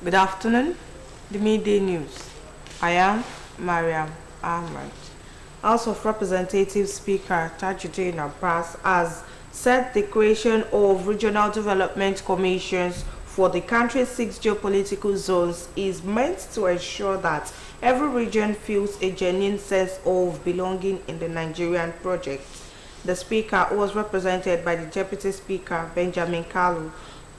Good afternoon. The midday news. I am Mariam Ahmed. House of Representatives Speaker Tajuddin Abbas has said the creation of regional development commissions for the country's 6 geopolitical zones is meant to ensure that every region feels a genuine sense of belonging in the Nigerian project. The speaker, who was represented by the Deputy Speaker Benjamin Kalu,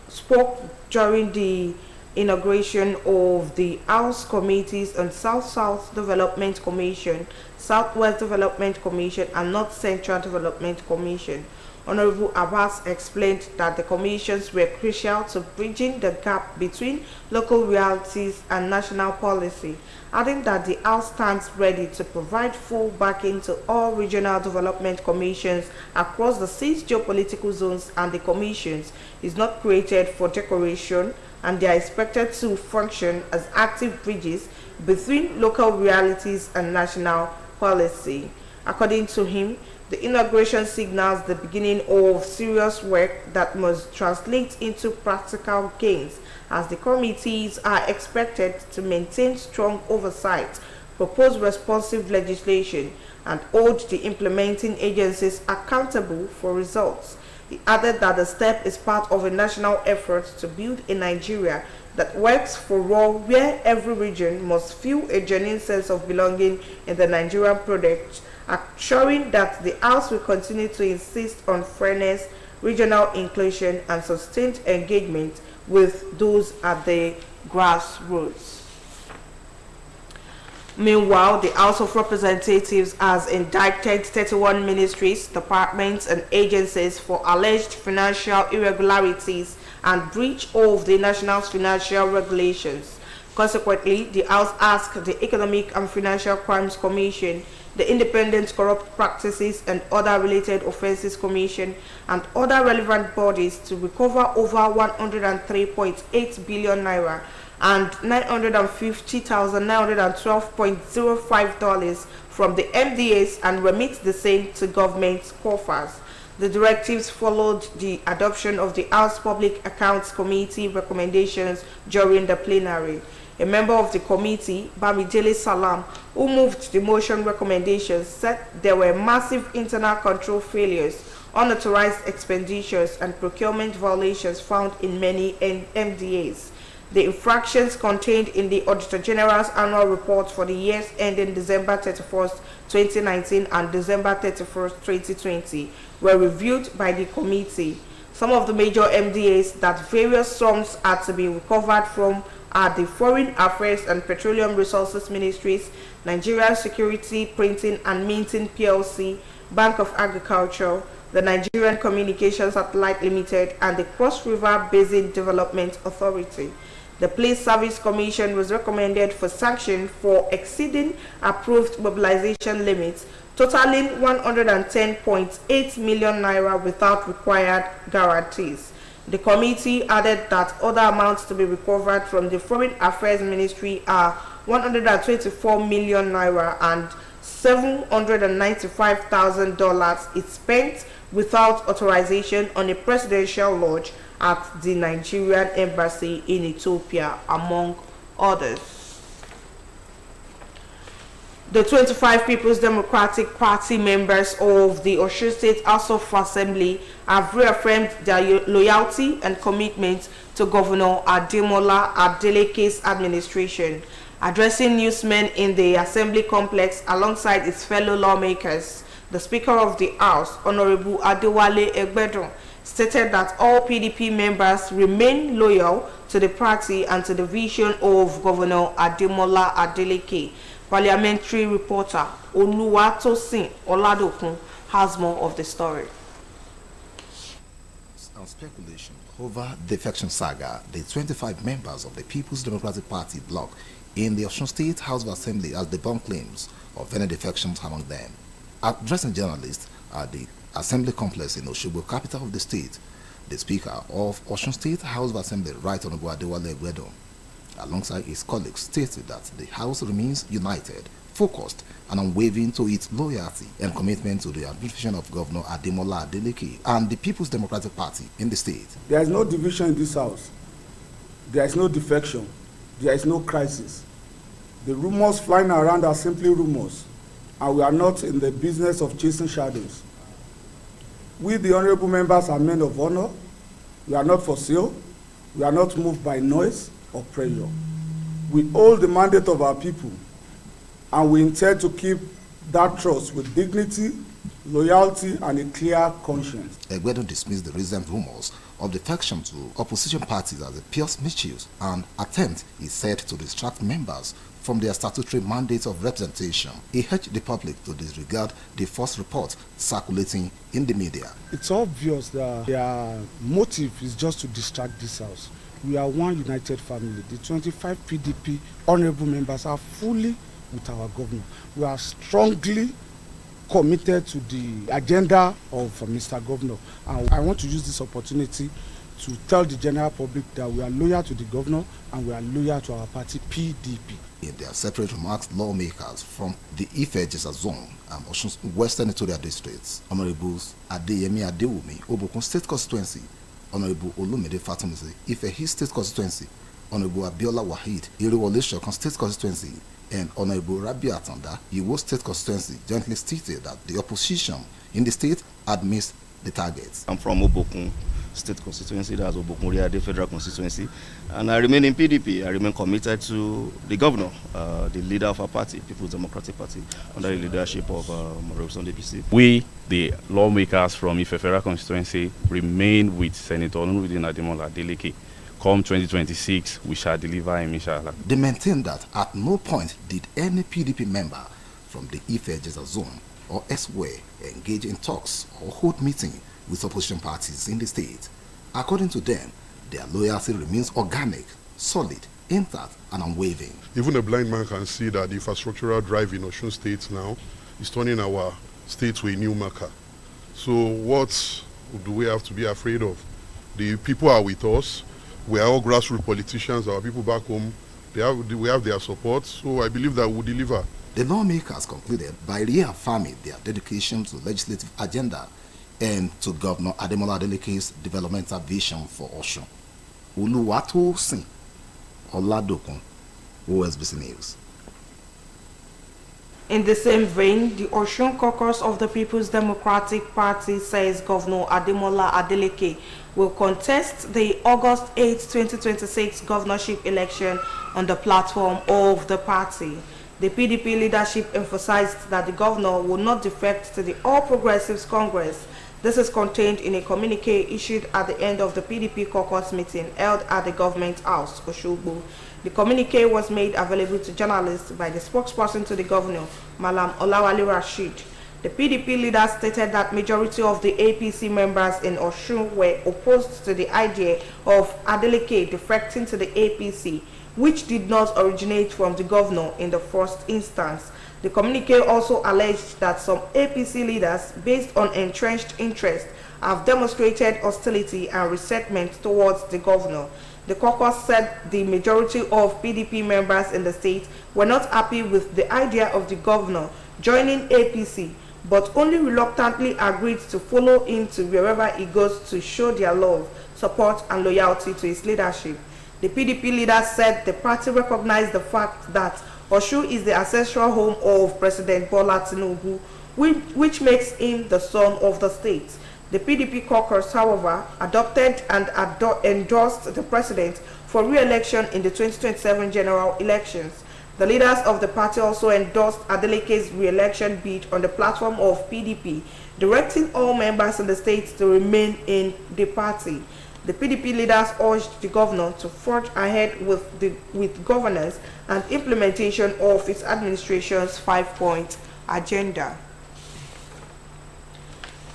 spoke during the inauguration of the House Committees on South-South Development Commission, Southwest Development Commission, and North Central Development Commission. Honorable Abbas explained that the commissions were crucial to bridging the gap between local realities and national policy, adding that the House stands ready to provide full backing to all regional development commissions across the 6 geopolitical zones, and the commissions is not created for decoration, and they are expected to function as active bridges between local realities and national policy. According to him, the inauguration signals the beginning of serious work that must translate into practical gains, as the committees are expected to maintain strong oversight, propose responsive legislation, and hold the implementing agencies accountable for results. He added that the step is part of a national effort to build a Nigeria that works for all, where every region must feel a genuine sense of belonging in the Nigerian project, assuring that the House will continue to insist on fairness, regional inclusion, and sustained engagement with those at the grassroots. Meanwhile, the House of Representatives has indicted 31 ministries, departments, and agencies for alleged financial irregularities and breach of the nation's financial regulations. Consequently, the House asked the Economic and Financial Crimes Commission, the Independent Corrupt Practices and Other Related Offences Commission, and other relevant bodies to recover over 103.8 billion naira and $950,912.05 from the MDAs and remit the same to government coffers. The directives followed the adoption of the House Public Accounts Committee recommendations during the plenary. A member of the committee, Bamidele Salam, who moved the motion recommendations, said there were massive internal control failures, unauthorized expenditures, and procurement violations found in many MDAs. The infractions contained in the Auditor General's annual report for the years ending December 31st, 2019 and December 31st, 2020 were reviewed by the committee. Some of the major MDAs that various sums are to be recovered from are the Foreign Affairs and Petroleum Resources Ministries, Nigerian Security Printing and Minting PLC, Bank of Agriculture, the Nigerian Communications Satellite Limited, and the Cross River Basin Development Authority. The Police Service Commission was recommended for sanction for exceeding approved mobilization limits, totaling 110.8 million naira without required guarantees. The committee added that other amounts to be recovered from the Foreign Affairs Ministry are 124 million naira and $795,000 is spent without authorization on a presidential lodge at the Nigerian Embassy in Ethiopia, among others. The 25 People's Democratic Party members of the Osun State House of Assembly have reaffirmed their loyalty and commitment to Governor Ademola Adeleke's administration. Addressing newsmen in the Assembly complex alongside its fellow lawmakers, the Speaker of the House, Honorable Adewale Egbedon, stated that all PDP members remain loyal to the party and to the vision of Governor Ademola Adeleke. Parliamentary reporter Oluwatosin Oladokun has more of the story. On speculation over defection saga, the 25 members of the People's Democratic Party bloc in the Osun State House of Assembly has debunked claims of any defections among them. Addressing journalists at the Assembly complex in Osogbo, capital of the state, the Speaker of Osun State House of Assembly, Right Honorable Adewale Egbedo, alongside his colleagues, stated that the House remains united, focused, and unwavering to its loyalty and commitment to the administration of Governor Ademola Adeleke and the People's Democratic Party in the state. There is no division in this House. There is no defection. there is no crisis. The rumors flying around are simply rumors, and we are not in the business of chasing shadows. We, the honorable members, are men of honor. We are not for sale. We are not moved by noise or pressure. We hold the mandate of our people, and we intend to keep that trust with dignity, loyalty, and a clear conscience. Egwedo dismissed the recent rumors of defection to opposition parties as a pure mischief and attempt, he said, to distract members from their statutory mandate of representation. He urged the public to disregard the false reports circulating in the media. It's obvious that their motive is just to distract this house. We are one united family. The 25 PDP honorable members are fully with our governor. We are strongly committed to the agenda of Mr. Governor. And I want to use this opportunity to tell the general public that we are loyal to the governor and we are loyal to our party, PDP. In their separate remarks, lawmakers from the Ife-Ejesa zone and Osun Western Editorial districts, Honorables Adeyemi Adewumi, Obokun State Constituency, Honorable Olumide Fatunmise, Ife State Constituency, Honorable Abiola Wahid, Iriwole Shokan State Constituency, and Honorable Rabi Atanda, Iwo State Constituency, jointly stated that the opposition in the state had missed the targets. I'm from Obokun State Constituency, that's Obokun Riade Federal Constituency, and I remain in PDP. I remain committed to the governor, the leader of our party, People's Democratic Party, under the leadership of OSBC. We, the lawmakers from Ife Federal Constituency, remain with Senator Adeleke. Come 2026, we shall deliver him, inshallah. They maintain that at no point did any PDP member from the Ife-Ejesa zone or elsewhere engage in talks or hold meetings with opposition parties in the state. According to them, their loyalty remains organic, solid, intact, and unwavering. Even a blind man can see that the infrastructural drive in Osun State now is turning our state to a new marker. So what do we have to be afraid of? The people are with us. We are all grassroots politicians. Our people back home, we have their support. So I believe that we'll deliver. The lawmakers concluded by reaffirming their dedication to the legislative agenda and to Governor Ademola Adeleke's developmental vision for Osun. Oluwatosin Oladokun, OSBC News. In the same vein, the Osun caucus of the People's Democratic Party says Governor Ademola Adeleke will contest the August 8, 2026 governorship election on the platform of the party. The PDP leadership emphasized that the governor will not defect to the All Progressives Congress. This is contained in a communique issued at the end of the PDP caucus meeting held at the Government House, Osogbo. The communique was made available to journalists by the spokesperson to the governor, Malam Olawale Rashid. The PDP leader stated that majority of the APC members in Osun were opposed to the idea of Adeleke defecting to the APC, which did not originate from the governor in the first instance. The communique also alleged that some APC leaders, based on entrenched interest, have demonstrated hostility and resentment towards the governor. The caucus said the majority of PDP members in the state were not happy with the idea of the governor joining APC, but only reluctantly agreed to follow him to wherever he goes to show their love, support, and loyalty to his leadership. The PDP leader said the party recognized the fact that Osun is the ancestral home of President Bola Tinubu, which makes him the son of the state. The PDP caucus, however, adopted and endorsed the president for re-election in the 2027 general elections. The leaders of the party also endorsed Adeleke's re-election bid on the platform of PDP, directing all members in the state to remain in the party. The PDP leaders urged the governor to forge ahead with governance and implementation of its administration's 5-point agenda.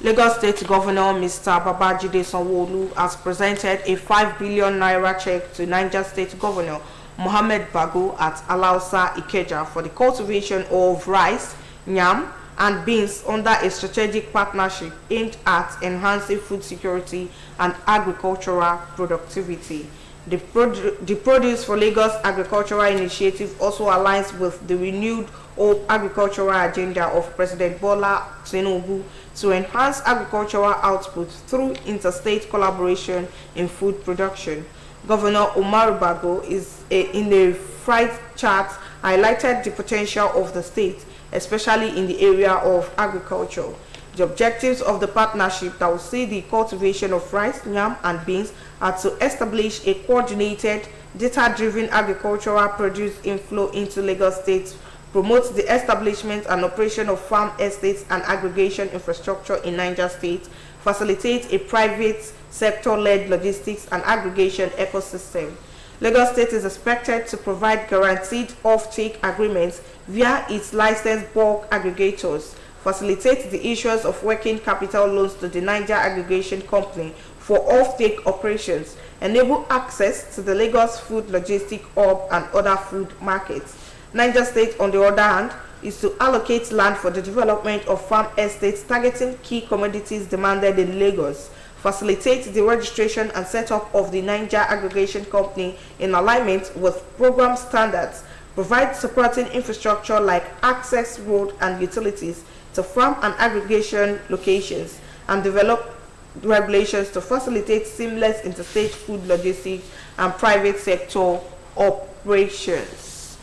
Lagos State Governor Mr. Babajide Sanwo-Olu has presented a 5 billion naira check to Niger State Governor Mohammed Bago at Alausa, Ikeja for the cultivation of rice, yam, and beans under a strategic partnership aimed at enhancing food security and agricultural productivity. The Produce for Lagos Agricultural Initiative also aligns with the renewed Hope agricultural agenda of President Bola Tinubu to enhance agricultural output through interstate collaboration in food production. Governor Umar Bago in a freight chart highlighted the potential of the state, especially in the area of agriculture. The objectives of the partnership that will see the cultivation of rice, yam, and beans are to establish a coordinated, data-driven agricultural produce inflow into Lagos State, promote the establishment and operation of farm estates and aggregation infrastructure in Niger State, facilitate a private sector-led logistics and aggregation ecosystem. Lagos State is expected to provide guaranteed off-take agreements via its licensed bulk aggregators, facilitate the issuance of working capital loans to the Niger Aggregation Company for off-take operations, enable access to the Lagos Food Logistic Hub and other food markets. Niger State, on the other hand, is to allocate land for the development of farm estates targeting key commodities demanded in Lagos, facilitate the registration and setup of the Niger Aggregation Company in alignment with program standards, provide supporting infrastructure like access road and utilities to farm and aggregation locations, and develop regulations to facilitate seamless interstate food logistics and private sector operations.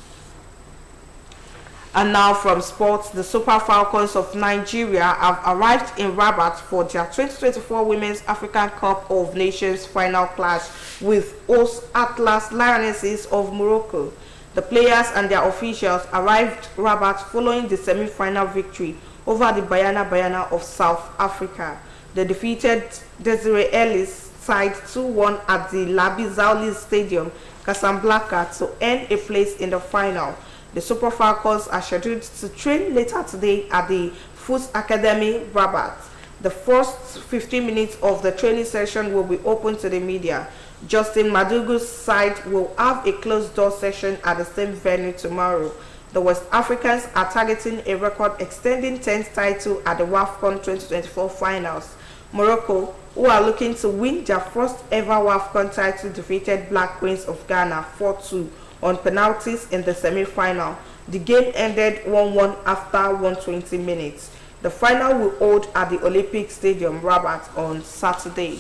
And now from sports, the Super Falcons of Nigeria have arrived in Rabat for their 2024 Women's African Cup of Nations final clash with host Atlas Lionesses of Morocco. The players and their officials arrived Rabat following the semi-final victory over the Bayana of South Africa. They defeated Desiree Ellis' side 2-1 at the Labi Zauli Stadium, Casablanca, to earn a place in the final. The Super Falcons are scheduled to train later today at the Foot Academy, Rabat. The first 15 minutes of the training session will be open to the media. Justin Madugu's side will have a closed-door session at the same venue tomorrow. The West Africans are targeting a record-extending 10th title at the WAFCON 2024 finals. Morocco, who are looking to win their first ever WAFCON title, defeated Black Queens of Ghana 4-2 on penalties in the semi-final. The game ended 1-1 after 120 minutes. The final will hold at the Olympic Stadium, Rabat, on Saturday.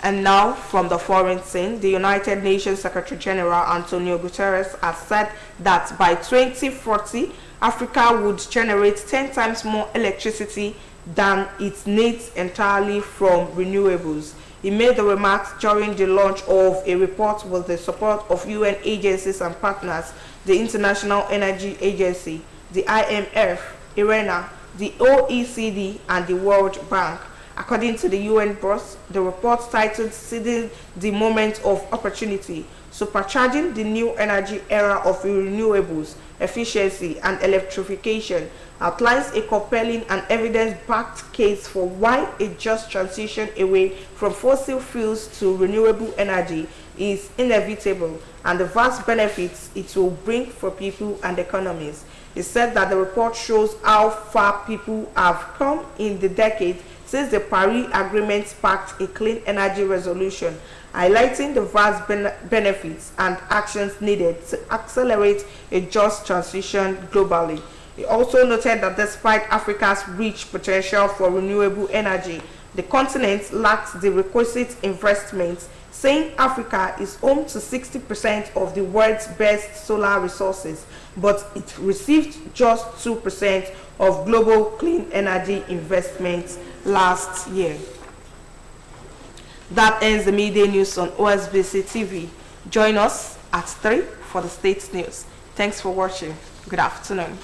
And now, from the foreign scene, the United Nations Secretary General Antonio Guterres has said that by 2040, Africa would generate 10 times more electricity than it needs entirely from renewables. He made the remarks during the launch of a report with the support of UN agencies and partners, the International Energy Agency, the IMF, IRENA, the OECD, and the World Bank. According to the UN boss, the report titled "Seizing the Moment of Opportunity, Supercharging the New Energy Era of Renewables, Efficiency and Electrification," outlines a compelling and evidence-backed case for why a just transition away from fossil fuels to renewable energy is inevitable and the vast benefits it will bring for people and economies. It said that the report shows how far people have come in the decade since the Paris Agreement sparked a clean energy resolution, highlighting the vast benefits and actions needed to accelerate a just transition globally. He also noted that despite Africa's rich potential for renewable energy, the continent lacks the requisite investments, saying Africa is home to 60% of the world's best solar resources, but it received just 2% of global clean energy investments last year. That ends the midday news on OSBC TV. Join us at 3 for the States News. Thanks for watching. Good afternoon.